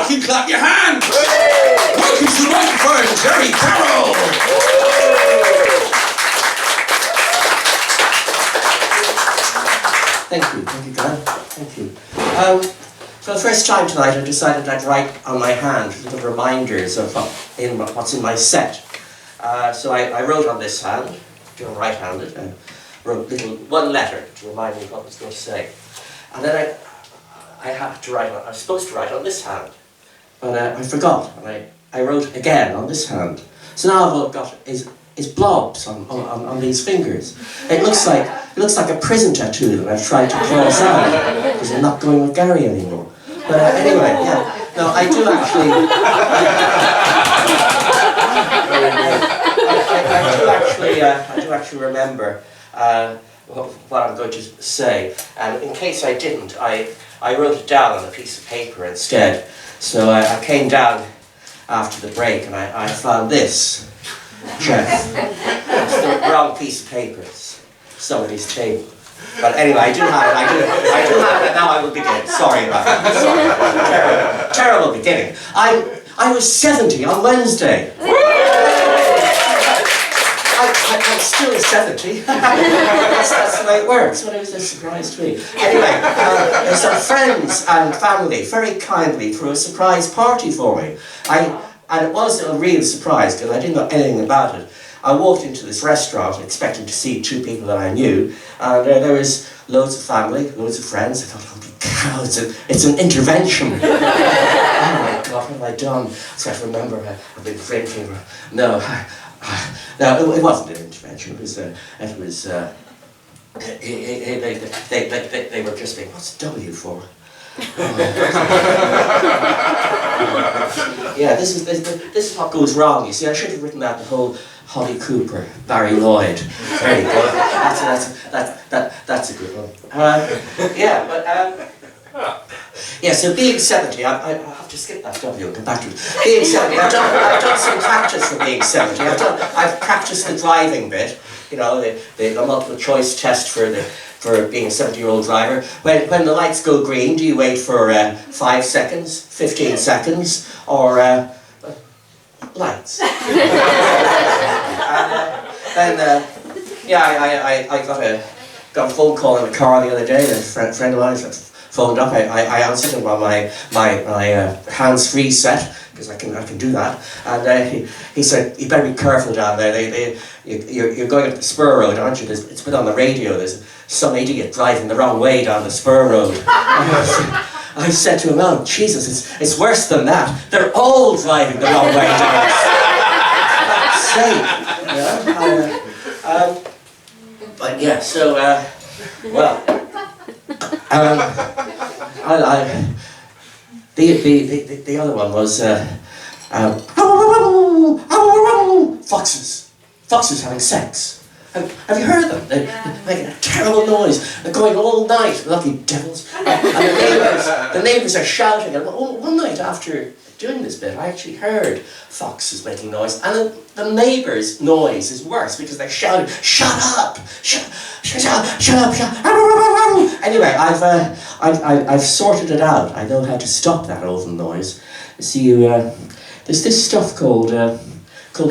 fucking clap your hands! Welcome to the microphone, Gerry, Carroll! Thank you, Dan. Thank you. For the first time tonight, I decided I'd write on my hand little reminders of what's in my set. So I wrote on this hand, doing right-handed, and wrote one letter to remind me what I was going to say. And then I had to write, I was supposed to write on this hand, but I forgot, and I wrote again on this hand. So now all I've got is blobs on these fingers. It looks like a prison tattoo that I've tried to cross out because I'm not going with Gerry anymore. But anyway, yeah. No, I do actually remember what I'm going to say. And in case I didn't, I wrote it down on a piece of paper instead. So I came down after the break and I found this. Jeff. It's the wrong piece of paper. It's somebody's table. But anyway, I do have it. Now I will begin. Sorry about that. Terrible beginning. I was 70 on Wednesday. I'm still 70. That's the way it works. Well, it was a surprise to me. Anyway, some friends and family very kindly threw a surprise party for me. And it was a real surprise because I didn't know anything about it. I walked into this restaurant expecting to see two people that I knew, and there was loads of family, loads of friends. I thought, holy cow, it's an intervention. Oh my God, what have I done? So I remember I've been drinking. No, it wasn't an intervention. They were just saying, what's W for? Yeah, this is what goes wrong. You see, I should have written out the whole Holly Cooper, Barry Lloyd. Very good. That's a good one. Yeah. So being 70, I have to skip that W and come back to it. Being 70, I've done some practice for being 70. I've practiced the driving bit. You know, the multiple choice test for being a 70-year-old driver. When the lights go green, do you wait for 5 seconds, 15 seconds, or lights? I got a phone call in the car the other day. A friend of mine phoned up. I answered him on my hands-free set, because I can do that. And he said, you better be careful down there. You're going up the spur road, aren't you? It's been on the radio. There's some idiot driving the wrong way down the spur road. I said to him, oh, Jesus, it's worse than that. They're all driving the wrong way down. That's safe. But yeah, so, the other one was foxes having sex. Have you heard them? They make a terrible noise. They're going all night, lucky devils. And the neighbours are shouting. And one night after doing this bit, I actually heard foxes making noise. And the neighbours' noise is worse because they're shouting, shut up! Shut up! Anyway, I've sorted it out. I know how to stop that awful noise. See, there's this stuff called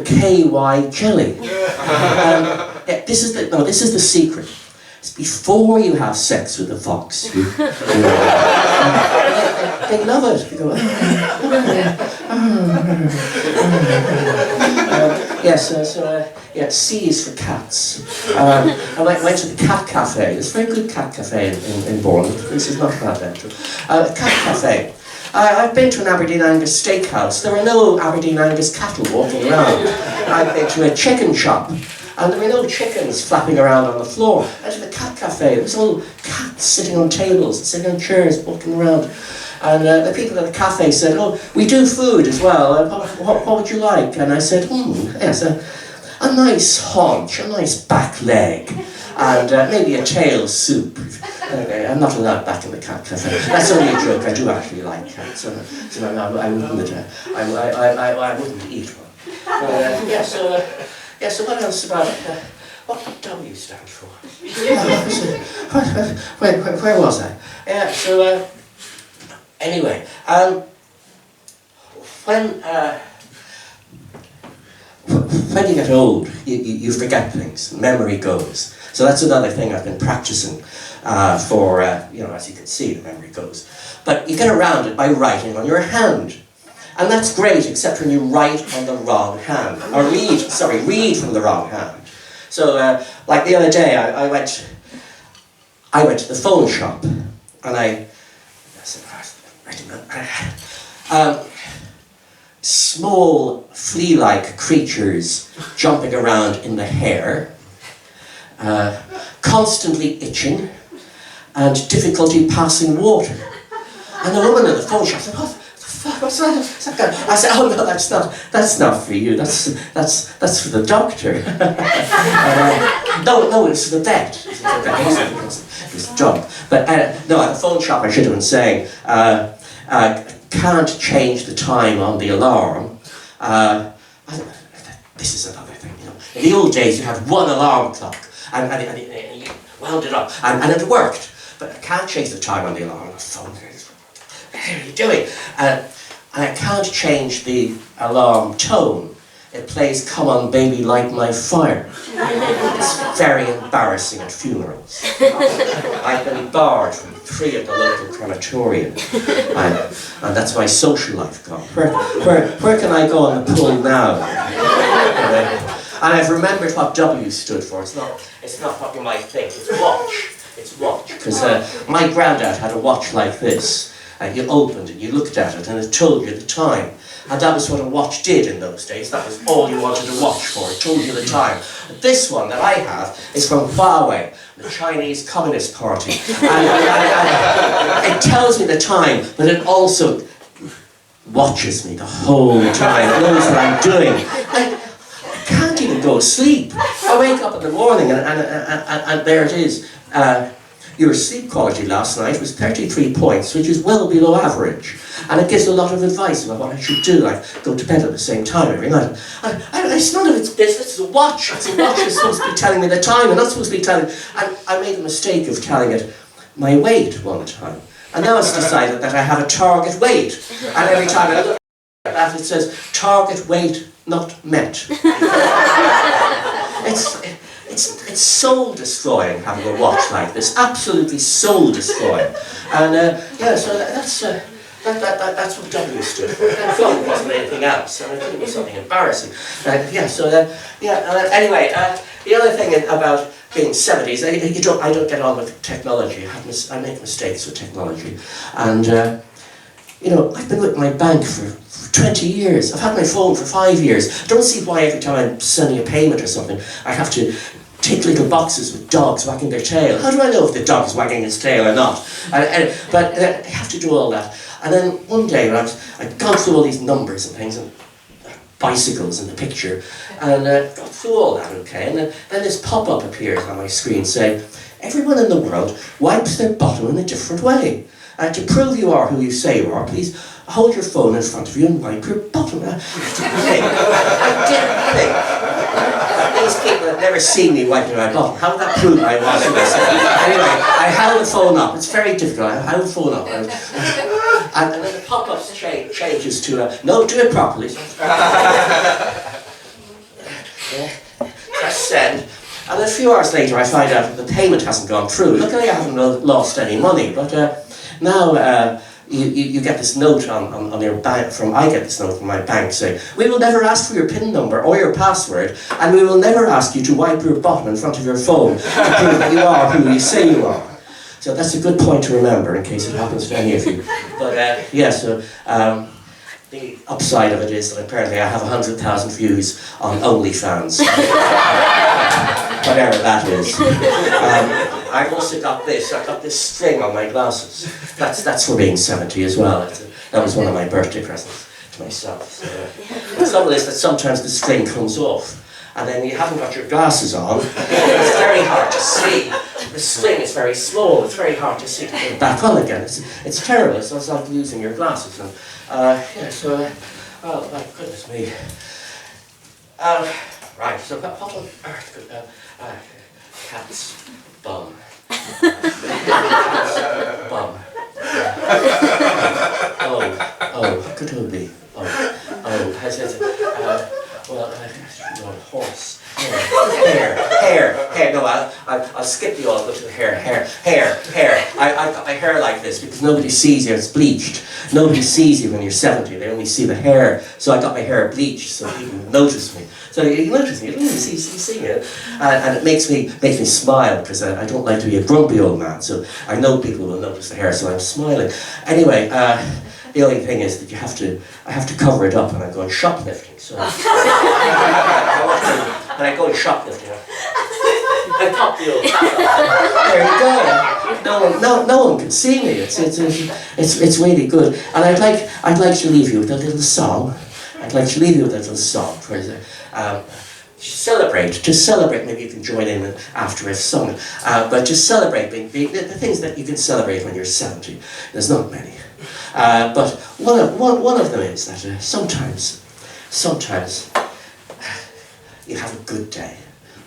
KY jelly. This is the secret. It's before you have sex with the fox. They love it. They go, C is for cats. I went to the cat cafe. There's a very good cat cafe in Bournemouth. This is not bad, actually. Cat cafe. I've been to an Aberdeen Angus steakhouse. There are no Aberdeen Angus cattle walking around. I've been to a chicken shop, and there were no chickens flapping around on the floor. And to the cat cafe, there was all cats sitting on tables, sitting on chairs, walking around. And the people at the cafe said, oh, we do food as well. What would you like? And I said, yes, a nice haunch, a nice back leg, and maybe a tail soup. Okay, I'm not allowed back in the cat cafe. That's only a joke. I do actually like cats, so I wouldn't eat one. So what else about it? What W stand for? Where was I? Anyway, when you get old, you forget things. Memory goes. So that's another thing I've been practicing for, as you can see, the memory goes. But you get around it by writing on your hand. And that's great, except when you write on the wrong hand. Or read from the wrong hand. So, like the other day, I went to the phone shop, and small flea-like creatures jumping around in the hair, constantly itching, and difficulty passing water. And the woman in the phone shop said, "What the fuck? What's that? I said, "Oh no, that's not for you. That's for the doctor." No, it's for the vet. It was a joke. But no, at the phone shop I should have been saying, can't change the time on the alarm. This is another thing, In the old days you had one alarm clock, and you wound it up, and it worked. But I can't change the time on the alarm on the phone. What are you doing? And I can't change the alarm tone. It plays "Come On Baby, Light My Fire." It's very embarrassing at funerals. I've been barred from 3 of the local crematorium. And that's my social life gone. Where can I go on the pull now? And I've remembered what W stood for. It's not what you might think. It's watch. It's watch. Because my granddad had a watch like this. You opened it, you looked at it, and it told you the time. And that was what a watch did in those days. That was all you wanted a watch for. It told you the time. But this one that I have is from Huawei, the Chinese Communist Party. And it tells me the time, but it also watches me the whole time. It knows what I'm doing. I can't even go to sleep. I wake up in the morning and there it is. Your sleep quality last night was 33 points, which is well below average. And it gives a lot of advice about what I should do, like go to bed at the same time every night. It's none of its business. It's a watch. It's a watch that's supposed to be telling me the time, and not supposed to be telling. And I made the mistake of telling it my weight one time. And now it's decided that I have a target weight. And every time I look at that, it says, "Target weight not met." It's soul-destroying having a watch like this. Absolutely soul-destroying. And so that's what W stood for. I thought it wasn't anything else, and I think it was something embarrassing. Anyway, the other thing about being 70s, I don't get on with technology. I make mistakes with technology, and I've been with my bank for 20 years. I've had my phone for 5 years. I don't see why every time I'm sending a payment or something, I have to tick little boxes with dogs wagging their tail. How do I know if the dog is wagging its tail or not? But I have to do all that. And then one day when I'd gone through all these numbers and things, and bicycles in the picture, and got through all that, okay, and then this pop-up appears on my screen saying, "Everyone in the world wipes their bottom in a different way. To prove you are who you say you are, please hold your phone in front of you and wipe your bottom." I didn't think. These people have never seen me wiping my bottom. How would that prove I was who I said? Anyway, I held the phone up. It's very difficult. I held the phone up. And then the pop-up changes to, "No, do it properly." Press send. And a few hours later I find out that the payment hasn't gone through. Luckily I haven't lost any money, but now you get this note on your bank I get this note from my bank saying, "We will never ask for your PIN number or your password, and we will never ask you to wipe your bottom in front of your phone to prove that you are who you say you are." So that's a good point to remember in case it happens to any of you. But the upside of it is that apparently I have 100,000 views on OnlyFans. Whatever that is. I've also got this. I've got this string on my glasses. That's for being 70 as well. That was one of my birthday presents to myself. So, the trouble is that sometimes the string comes off, and then you haven't got your glasses on. It's very hard to see. The string is very small. It's very hard to see to put it back on again. It's terrible. It's like losing your glasses. And oh my goodness me. Right. So what on earth could cat's bum? Bum. What could it be? Oh. Horse. Hair. No, I'll skip the all, go to the hair. I got my hair like this because nobody sees you, it's bleached. Nobody sees you when you're 70, they only see the hair. So I got my hair bleached so people notice me. So you notice me, you don't really see me. And it makes me smile because I don't like to be a grumpy old man. So I know people will notice the hair, so I'm smiling. Anyway, the only thing is that I have to cover it up, and I'm going shoplifting. So and I go shoplifting. I pop the old. There you go. No one can see me. It's really good. And I'd like to leave you with a little song. Celebrate, maybe you can join in after I've sung, but just celebrate the things that you can celebrate when you're 70. There's not many. But one of them is that sometimes you have a good day,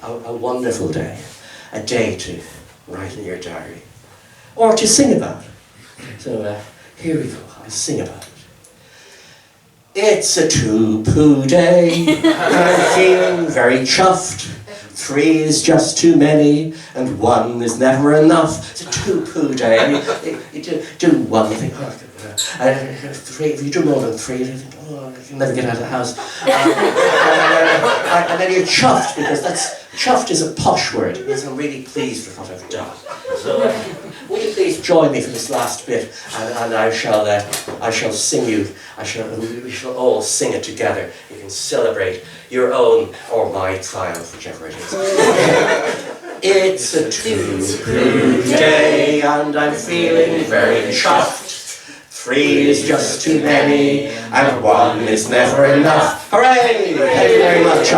a wonderful day, a day to write in your diary, or to sing about. So here we go, I'll sing about it. It's a 2-poo day, I'm feeling very chuffed. 3 is just too many, and 1 is never enough. It's a 2-poo day. I mean, you do one thing, 3, if you do more than 3, you think, oh, I can never get out of the house. And then you're chuffed, because chuffed is a posh word. It means I'm really pleased with what I've done. So will you please join me for this last bit, and I shall sing you. We shall all sing it together. You can celebrate your own or my triumph, whichever it is. It's a 2-poo day, and I'm feeling very chuffed. 3 is just too many, and 1 is never enough. Hooray! Thank you very much.